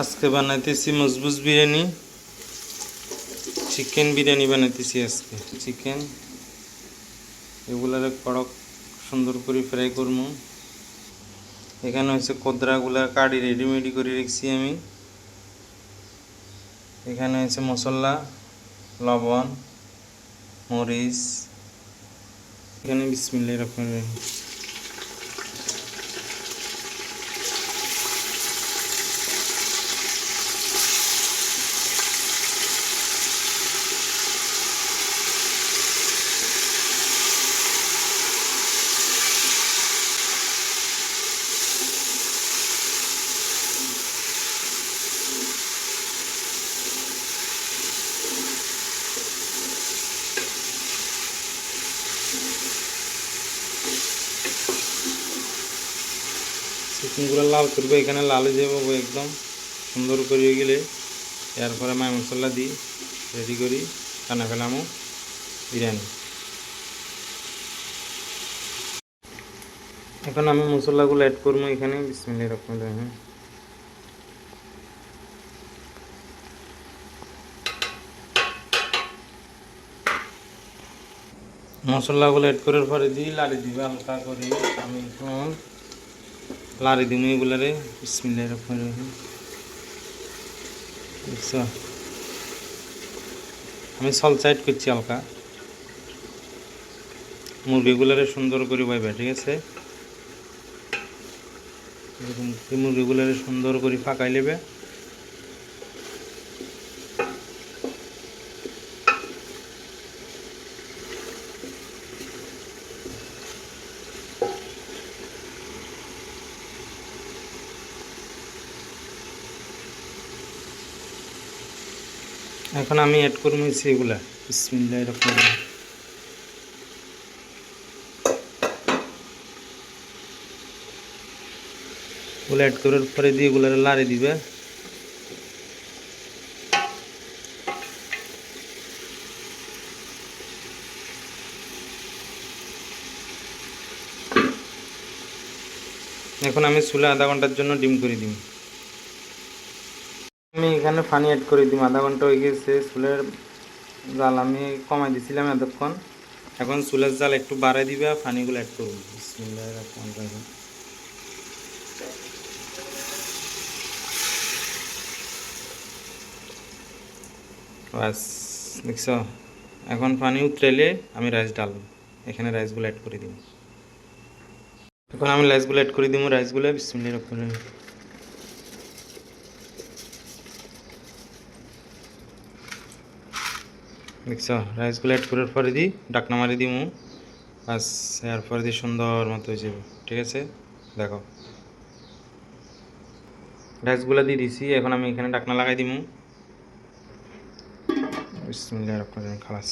আজকে বানাইতেছি মজবুজ বিরিয়ানি, চিকেন বিরিয়ানি বানাইতেছি আজকে। চিকেন এগুলারে কড়ক সুন্দর করে ফ্রাই করবো। এখানে হচ্ছে কোদরাগুলা কাটি রেডিমেডি করে রেখেছি আমি। এখানে হচ্ছে মশলা, লবণ, মরিচ। এখানে বিসমিল্লাহির রহমানির রহিম। চিকেনগুলো লাল করবো, এখানে লাল হয়ে যাবো একদম সুন্দর করে গেলে এরপরে মাই মশলা দিই রেডি করি রান্না ফেলামো বিরিয়ানি। এখন আমি মশলাগুলো অ্যাড করবো এখানে। বিসমিল্লাহির রহমানির রহিম। মশলাগুলো অ্যাড করার পরে দিই লাড়ি দিবে হালকা করে। আমি এখন লাড়ি দিব এগুলারে। বিসমিল্লাহির রহমানির রহিম। দেখছো আমি সল্ট সাইড করছি হালকা। মুরগিগুলারে সুন্দর করে বাইবা, ঠিক আছে? এরকম মুরগিগুলারে সুন্দর করে ফাঁকাই নেবে। এখন আমি অ্যাড করবো এগুলা। বিসমিল্লাহির রহমানির রহিম। ওগুলো অ্যাড করার পরে দিয়ে এগুলো লাড়ি দিবে। এখন আমি চুলে আধা ঘন্টার জন্য ডিম করে দিই। আমি এখানে পানি অ্যাড করে দিই। আধা ঘন্টা হয়ে গেছে। চুলের জাল আমি কমাই দিয়েছিলাম এতক্ষণ। এখন চুলের জাল একটু বাড়াই দিবে, পানিগুলো অ্যাড করবো। বিসমিল্লাহির রহমানির রহিম। বাস, দেখছ? এখন পানি উতরাইলে আমি রাইস ডালবো। এখানে রাইসগুলো অ্যাড করে দিব। এখন আমি রাইসগুলো অ্যাড করে দিব। রাইসগুলো বিসমিল্লাহির রহমানির রহিম। দেখছ? রাইসগুলো অ্যাড করার পরে দিই ডাকনা মারি দিব। বাস, এরপরে দিয়ে সুন্দর মতো হয়ে যাবে, ঠিক আছে? দেখো রাইসগুলো দিয়ে দিছি। এখন আমি এখানে ডাকনা লাগাই দিব। বিসমিল্লাহির রহমানির রহিম। খালাস।